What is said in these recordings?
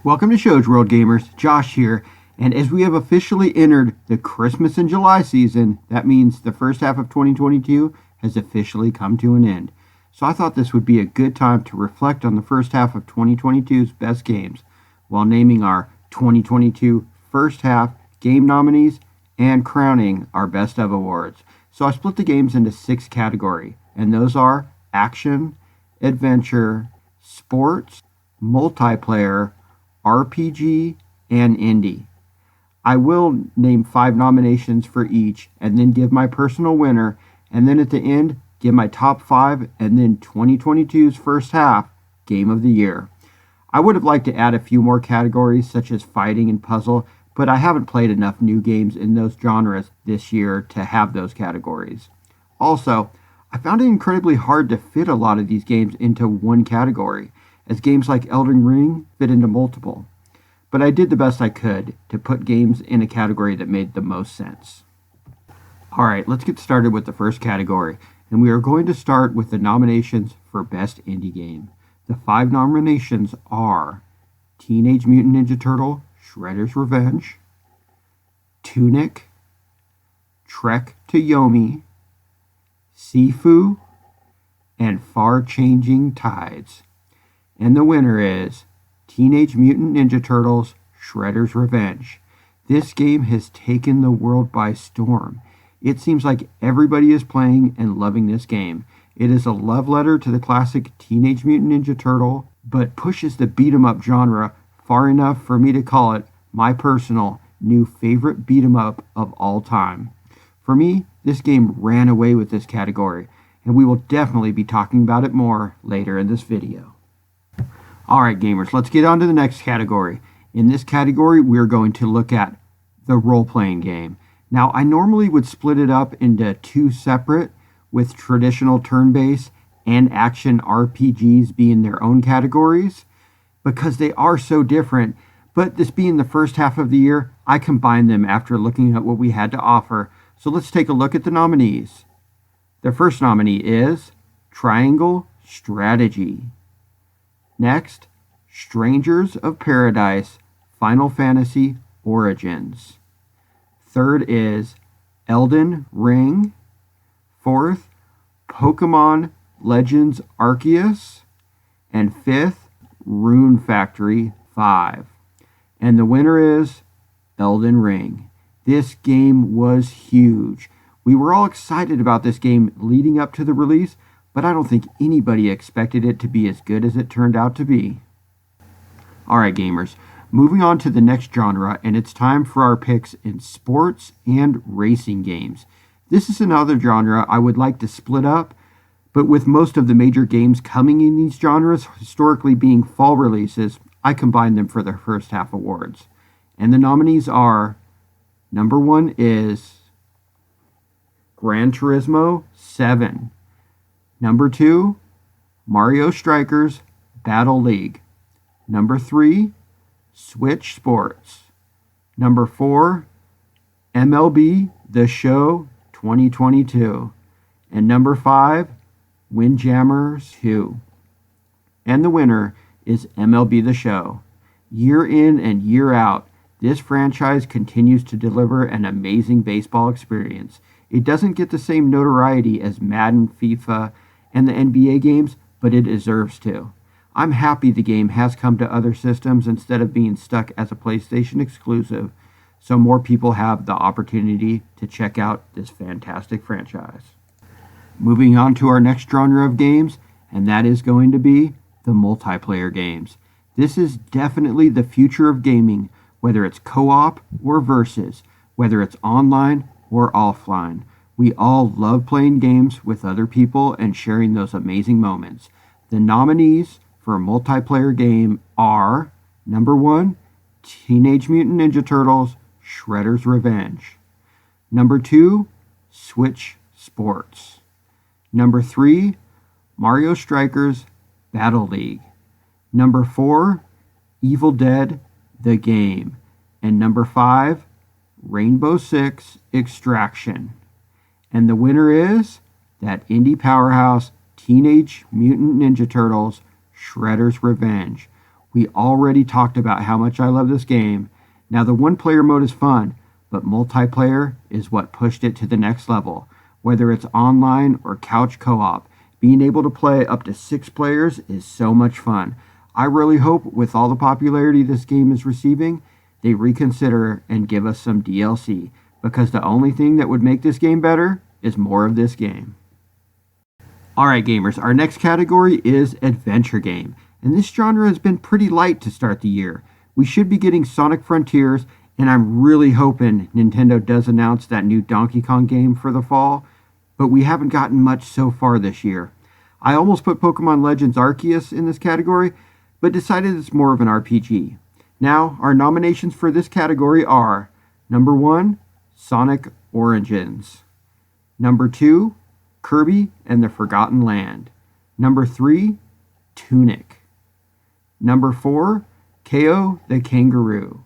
Welcome to Show's World Gamers, Josh here, and as we have officially entered the Christmas in July season, that means the first half of 2022 has officially come to an end. So I thought this would be a good time to reflect on the first half of 2022's best games, while naming our 2022 first half game nominees and crowning our best of awards. So I split the games into 6 categories, and those are action, adventure, sports, multiplayer, RPG, and indie. I will name 5 nominations for each and then give my personal winner, and then at the end, give my top 5 and then 2022's first half game of the year. I would have liked to add a few more categories such as fighting and puzzle, but I haven't played enough new games in those genres this year to have those categories. Also, I found it incredibly hard to fit a lot of these games into one category, as games like Elden Ring fit into multiple. But I did the best I could to put games in a category that made the most sense. Alright, let's get started with the first category, and we are going to start with the nominations for Best Indie Game. The 5 nominations are Teenage Mutant Ninja Turtle Shredder's Revenge, Tunic, Trek to Yomi, Sifu, and Far Changing Tides. And the winner is Teenage Mutant Ninja Turtles Shredder's Revenge. This game has taken the world by storm. It seems like everybody is playing and loving this game. It is a love letter to the classic Teenage Mutant Ninja Turtle, but pushes the beat 'em up genre far enough for me to call it my personal new favorite beat 'em up of all time. For me, this game ran away with this category, and we will definitely be talking about it more later in this video. Alright gamers, let's get on to the next category. In this category, we're going to look at the role-playing game. Now, I normally would split it up into 2 separate, with traditional turn-based and action RPGs being their own categories, because they are so different. But this being the first half of the year, I combined them after looking at what we had to offer. So let's take a look at the nominees. The first nominee is Triangle Strategy. Next, Strangers of Paradise Final Fantasy Origins. Third is Elden Ring. Fourth, Pokemon Legends Arceus. And fifth, Rune Factory 5. And the winner is Elden Ring. This game was huge. We were all excited about this game leading up to the release, but I don't think anybody expected it to be as good as it turned out to be. Alright gamers, moving on to the next genre, and it's time for our picks in sports and racing games. This is another genre I would like to split up, but with most of the major games coming in these genres historically being fall releases, I combined them for their first half awards. And the nominees are, number 1 is Gran Turismo 7. Number 2, Mario Strikers Battle League. Number 3, Switch Sports. Number 4, MLB The Show 2022. And number 5, Windjammers 2. And the winner is MLB The Show. Year in and year out, this franchise continues to deliver an amazing baseball experience. It doesn't get the same notoriety as Madden, FIFA, and the NBA games, but it deserves to. I'm happy the game has come to other systems instead of being stuck as a PlayStation exclusive, so more people have the opportunity to check out this fantastic franchise. Moving on to our next genre of games, and that is going to be the multiplayer games. This is definitely the future of gaming, whether it's co-op or versus, whether it's online or offline. We all love playing games with other people and sharing those amazing moments. The nominees for a multiplayer game are number 1, Teenage Mutant Ninja Turtles Shredder's Revenge. Number 2, Switch Sports. Number 3, Mario Strikers Battle League. Number 4, Evil Dead The Game. And number 5, Rainbow Six Extraction. And the winner is that indie powerhouse Teenage Mutant Ninja Turtles Shredder's Revenge. We already talked about how much I love this game. Now the one-player mode is fun, but multiplayer is what pushed it to the next level. Whether it's online or couch co-op, being able to play up to 6 players is so much fun. I really hope with all the popularity this game is receiving, they reconsider and give us some DLC, because the only thing that would make this game better is more of this game. Alright gamers, our next category is adventure game, and this genre has been pretty light to start the year. We should be getting Sonic Frontiers, and I'm really hoping Nintendo does announce that new Donkey Kong game for the fall, but we haven't gotten much so far this year. I almost put Pokemon Legends Arceus in this category, but decided it's more of an RPG. Now, our nominations for this category are number 1, Sonic Origins. Number 2, Kirby and the Forgotten Land. Number 3, Tunic. Number 4, K.O. the Kangaroo.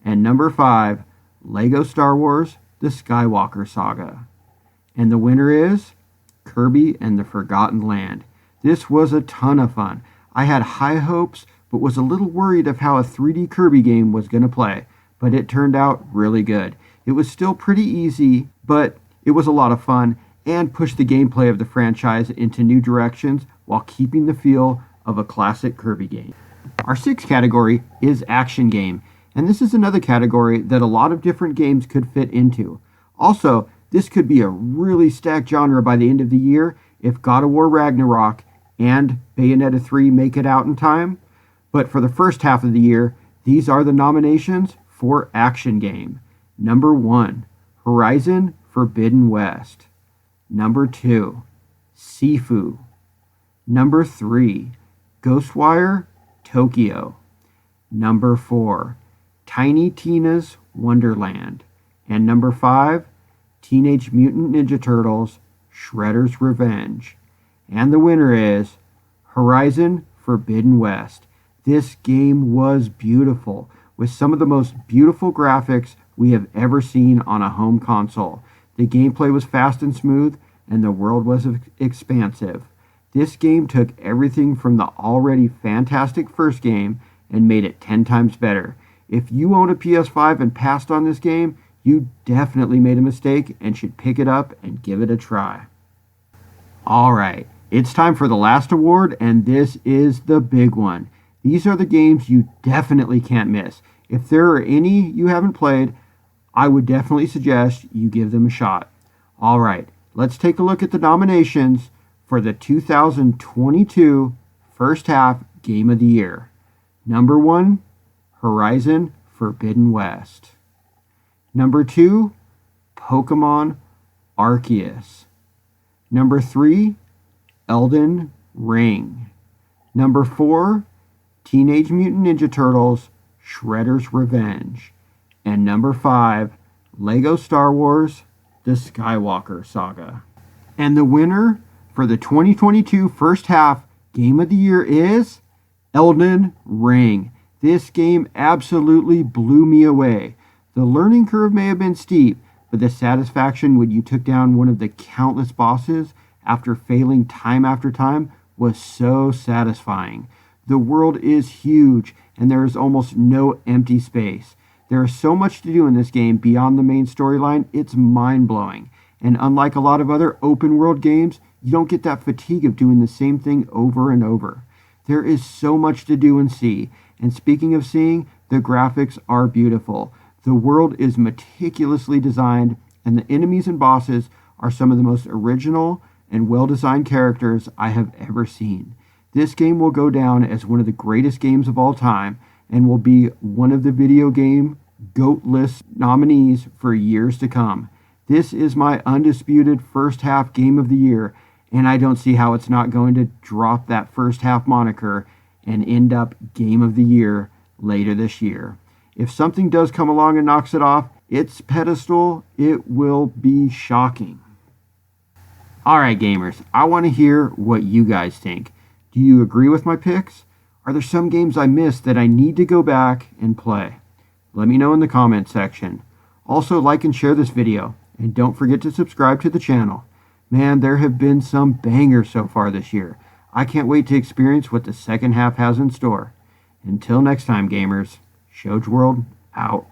And number 5, Lego Star Wars The Skywalker Saga. And the winner is Kirby and the Forgotten Land. This was a ton of fun. I had high hopes, but was a little worried of how a 3D Kirby game was going to play, but it turned out really good. It was still pretty easy, but it was a lot of fun and pushed the gameplay of the franchise into new directions while keeping the feel of a classic Kirby game. Our sixth category is action game, and this is another category that a lot of different games could fit into. Also, this could be a really stacked genre by the end of the year if God of War Ragnarok and Bayonetta 3 make it out in time. But for the first half of the year, these are the nominations for action game. Number 1, Horizon Forbidden West. Number 2, Sifu. Number 3, Ghostwire Tokyo. Number 4, Tiny Tina's Wonderland. And number 5, Teenage Mutant Ninja Turtles Shredder's Revenge. And the winner is Horizon Forbidden West. This game was beautiful, with some of the most beautiful graphics we have ever seen on a home console. The gameplay was fast and smooth, and the world was expansive. This game took everything from the already fantastic first game and made it 10 times better. If you own a PS5 and passed on this game, you definitely made a mistake and should pick it up and give it a try. Alright, it's time for the last award, and this is the big one. These are the games you definitely can't miss. If there are any you haven't played, I would definitely suggest you give them a shot. Alright, let's take a look at the nominations for the 2022 First Half Game of the Year. Number 1, Horizon Forbidden West. Number 2, Pokemon Arceus. Number 3, Elden Ring. Number 4, Teenage Mutant Ninja Turtles Shredder's Revenge. And number 5, Lego Star Wars The Skywalker Saga. And the winner for the 2022 First Half Game of the Year is Elden Ring. This game absolutely blew me away. The learning curve may have been steep, but the satisfaction when you took down one of the countless bosses after failing time after time was so satisfying. The world is huge, and there is almost no empty space. There is so much to do in this game beyond the main storyline, it's mind-blowing. And unlike a lot of other open-world games, you don't get that fatigue of doing the same thing over and over. There is so much to do and see, and speaking of seeing, the graphics are beautiful. The world is meticulously designed, and the enemies and bosses are some of the most original and well-designed characters I have ever seen. This game will go down as one of the greatest games of all time and will be one of the video game GOAT list nominees for years to come. This is my undisputed first half game of the year, and I don't see how it's not going to drop that first half moniker and end up game of the year later this year. If something does come along and knocks it off its pedestal, it will be shocking. Alright gamers, I want to hear what you guys think. Do you agree with my picks? Are there some games I missed that I need to go back and play? Let me know in the comment section. Also, like and share this video, and don't forget to subscribe to the channel. Man, there have been some bangers so far this year. I can't wait to experience what the second half has in store. Until next time, gamers, Shoge World out.